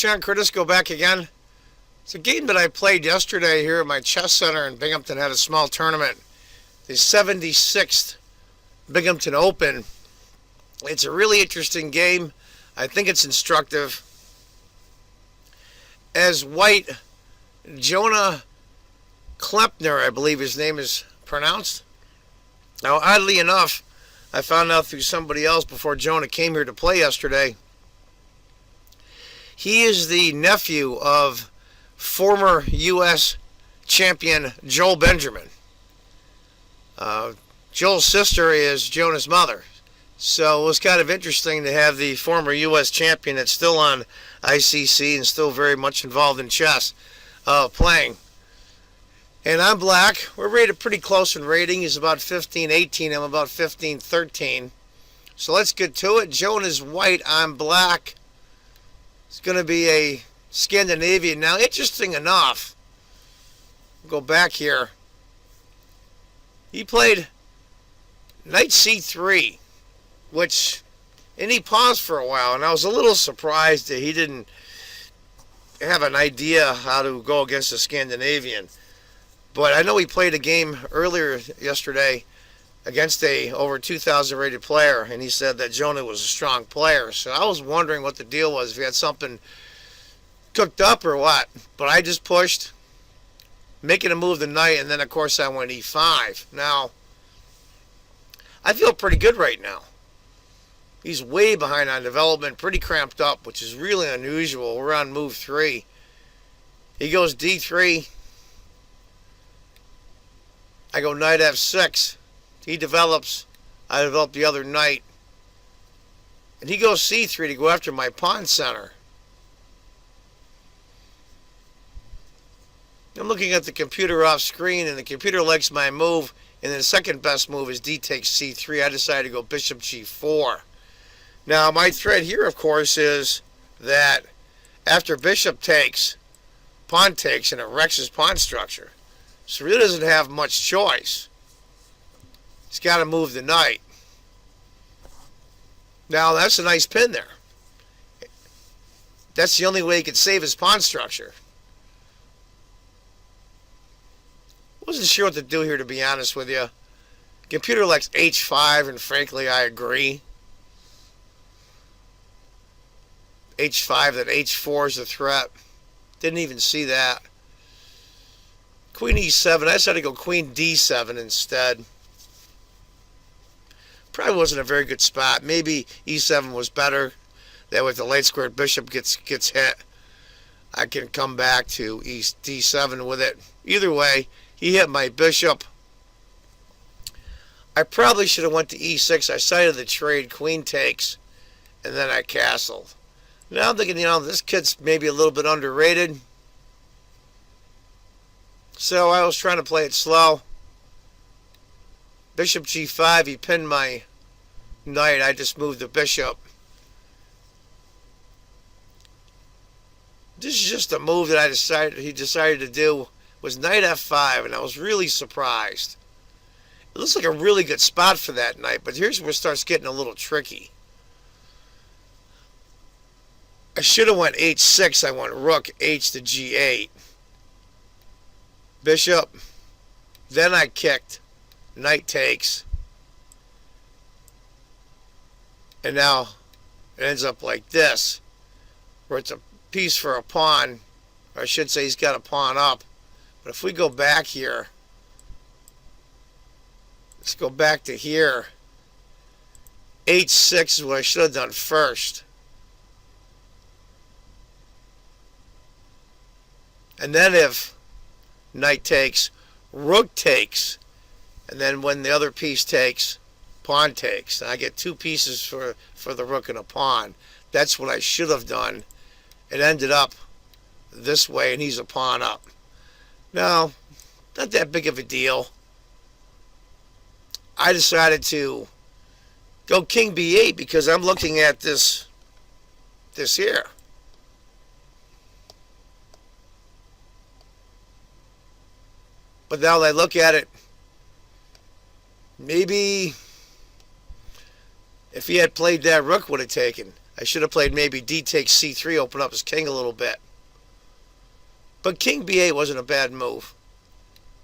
Sean Curtis go back again. It's a game that I played yesterday here at my chess center in Binghamton. Had a small tournament, the 76th Binghamton Open. It's a really interesting game. I think it's instructive. As white, Jonah Klepner, I believe his name is pronounced. Now, oddly enough, I found out through somebody else before Jonah came here to play yesterday. He is the nephew of former U.S. champion Joel Benjamin. Joel's sister is Jonah's mother. So it was kind of interesting to have the former U.S. champion that's still on ICC and still very much involved in chess playing. And I'm black. We're rated pretty close in rating. He's about 15-18. I'm about 15-13. So let's get to it. Jonah's white. I'm black. It's going to be a Scandinavian. Now, interesting enough, go back here. He played knight c3, and he paused for a while, and I was a little surprised that he didn't have an idea how to go against a Scandinavian. But I know he played a game earlier yesterday against a over 2,000 rated player, and he said that Jonah was a strong player. So I was wondering what the deal was, if he had something cooked up or what. But I just pushed, making a move the knight, and then of course I went e5. Now, I feel pretty good right now. He's way behind on development, pretty cramped up, which is really unusual. We're on move 3. He goes d3. I go knight f6. He develops. I develop the other knight. And he goes c3 to go after my pawn center. I'm looking at the computer off screen, and the computer likes my move. And the second best move is d takes c3. I decided to go bishop g4. Now, my threat here, of course, is that after bishop takes, pawn takes, and it wrecks his pawn structure. So he really doesn't have much choice. He's got to move the knight. Now, that's a nice pin there. That's the only way he could save his pawn structure. Wasn't sure what to do here, to be honest with you. Computer likes h5, and frankly, I agree. h5, that h4 is a threat. Didn't even see that. Queen e7. I decided to go queen d7 instead. Probably wasn't a very good spot. Maybe e7 was better. That way, if the late squared bishop gets hit, I can come back to d7 with it. Either way, he hit my bishop. I probably should have went to e6. I cited the trade, queen takes, and then I castled. Now I'm thinking, this kid's maybe a little bit underrated. So I was trying to play it slow. Bishop g5, he pinned my knight. I just moved the bishop. This is just a move that he decided to do, was knight f5, and I was really surprised. It looks like a really good spot for that knight, but here's where it starts getting a little tricky. I should have went h6. I went rook h to g8. Bishop. Then I kicked. Knight takes. And now it ends up like this, where it's a piece for a pawn. Or I should say he's got a pawn up. But if we go back here, let's go back to here. h6 is what I should have done first. And then if knight takes, rook takes, and then when the other piece takes, pawn takes. And I get two pieces for the rook and a pawn. That's what I should have done. It ended up this way, and he's a pawn up. Now, not that big of a deal. I decided to go king b8 because I'm looking at this here. But now that I look at it, maybe if he had played that, rook would have taken. I should have played maybe d takes c3, open up his king a little bit. But king b8 wasn't a bad move.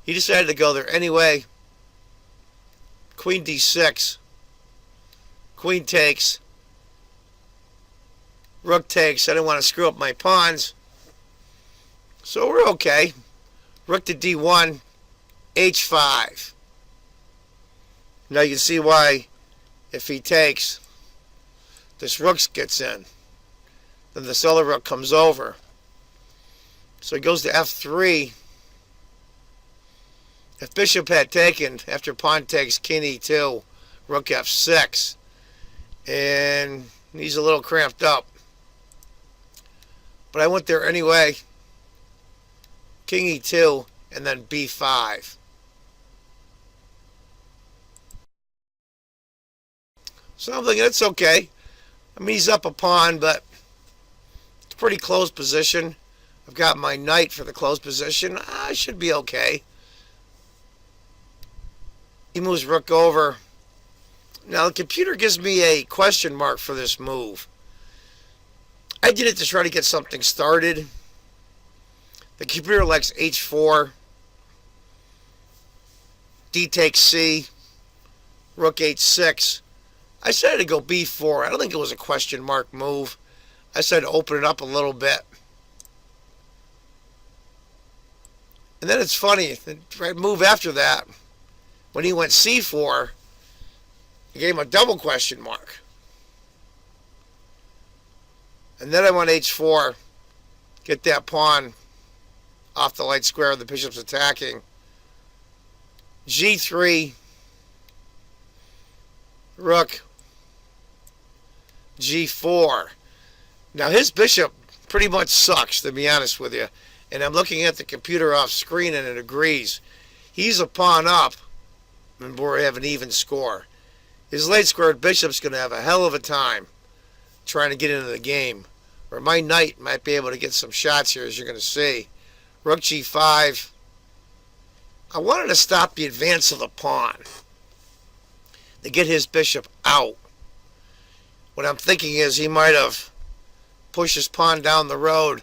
He decided to go there anyway. Queen d6. Queen takes. Rook takes. I didn't want to screw up my pawns. So we're okay. Rook to d1. h5. Now you can see why, if he takes, this rook gets in. Then this other rook comes over. So he goes to f3. If bishop had taken, after pawn takes, king e2, rook f6. And he's a little cramped up. But I went there anyway. King e2, and then b5. So I'm thinking, it's okay. I mean, he's up a pawn, but it's a pretty close position. I've got my knight for the close position. I should be okay. He moves rook over. Now, the computer gives me a question mark for this move. I did it to try to get something started. The computer likes h4. D takes c. Rook h6. I decided to go b4. I don't think it was a question mark move. I decided to open it up a little bit. And then it's funny, the right move after that, when he went c4, he gave him a double question mark. And then I went h4, get that pawn off the light square, the bishop's attacking. g3, rook, g4. Now his bishop pretty much sucks, to be honest with you. And I'm looking at the computer off screen and it agrees. He's a pawn up and we have an even score. His late squared bishop's going to have a hell of a time trying to get into the game. Or my knight might be able to get some shots here, as you're going to see. Rook g5. I wanted to stop the advance of the pawn to get his bishop out. What I'm thinking is he might have pushed his pawn down the road.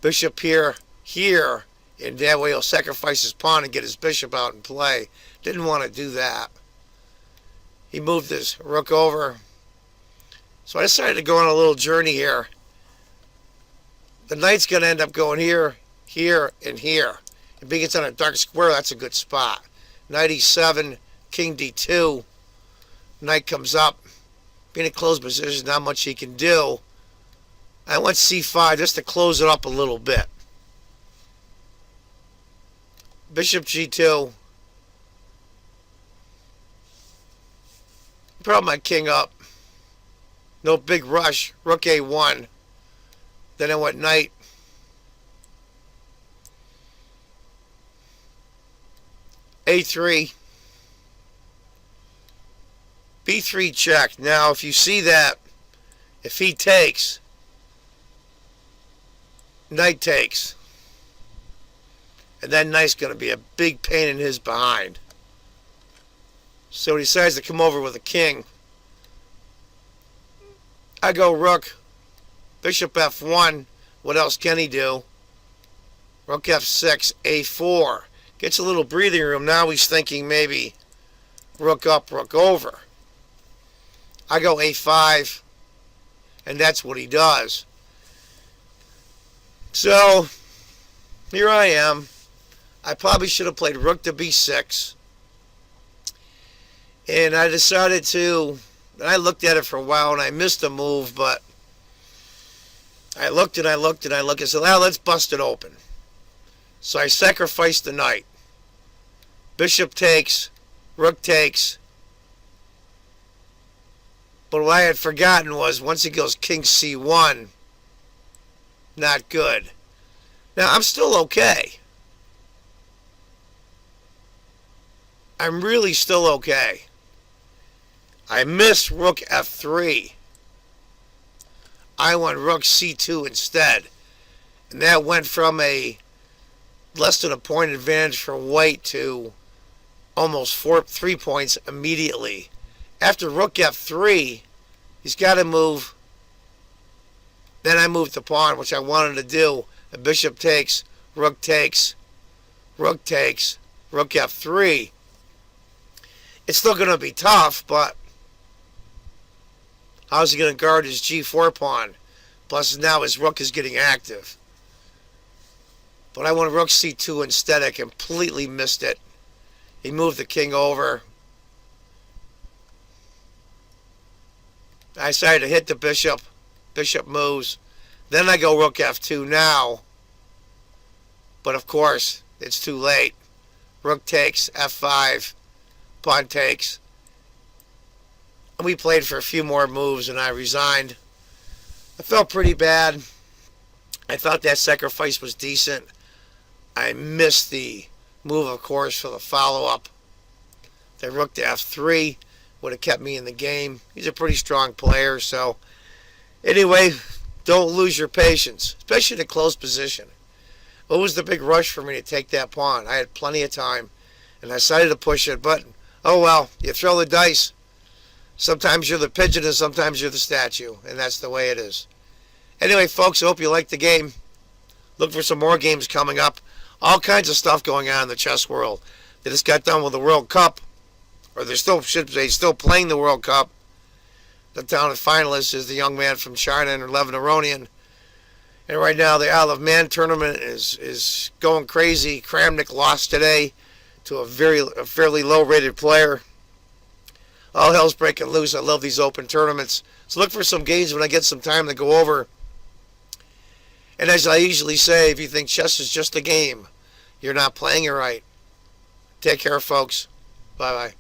Bishop here, and that way he'll sacrifice his pawn and get his bishop out and play. Didn't want to do that. He moved his rook over. So I decided to go on a little journey here. The knight's going to end up going here, here, and here. If he gets on a dark square, that's a good spot. Knight e7, king d2. Knight comes up. Being in a closed position, not much he can do. I went c5 just to close it up a little bit. Bishop g2. Brought my king up. No big rush. Rook a1. Then I went knight. a3. b3 check. Now, if you see that, if he takes, knight takes. And that knight's going to be a big pain in his behind. So he decides to come over with a king. I go rook, bishop f1. What else can he do? Rook f6, a4. Gets a little breathing room. Now he's thinking maybe rook up, rook over. I go a5, and that's what he does. So here I am. I probably should have played rook to b6. And I decided to, and I looked at it for a while and I missed a move, but I looked and I looked and I looked and said, well, let's bust it open. So I sacrificed the knight. Bishop takes, rook takes. But what I had forgotten was once he goes king c1, not good. Now, I'm still okay. I'm really still okay. I missed rook f3. I went rook c2 instead. And that went from a less than a point advantage for white to almost 3 points immediately. After rook f3, he's got to move Then I moved the pawn, which I wanted to do. The bishop takes, rook takes, rook takes, rook f3. It's still going to be tough, but how's he going to guard his g4 pawn? Plus now his rook is getting active. But I went rook c2 instead. I completely missed it. He moved the king over. I decided to hit the bishop. Bishop moves. Then I go rook f2 now. But of course, it's too late. Rook takes, f5, pawn takes. And we played for a few more moves and I resigned. I felt pretty bad. I thought that sacrifice was decent. I missed the move, of course, for the follow-up. The rook to f3 would have kept me in the game. He's a pretty strong player, so anyway, don't lose your patience, especially in a close position. What was the big rush for me to take that pawn? I had plenty of time, and I decided to push it, but oh well, you throw the dice. Sometimes you're the pigeon and sometimes you're the statue, and that's the way it is. Anyway, folks, I hope you liked the game. Look for some more games coming up. All kinds of stuff going on in the chess world. They just got done with the World Cup, or they're still playing the World Cup. The town finalist is the young man from China and 11 Iranian. And right now the Isle of Man tournament is going crazy. Kramnik lost today to a fairly low-rated player. All hell's breaking loose. I love these open tournaments. So look for some games when I get some time to go over. And as I usually say, if you think chess is just a game, you're not playing it right. Take care, folks. Bye-bye.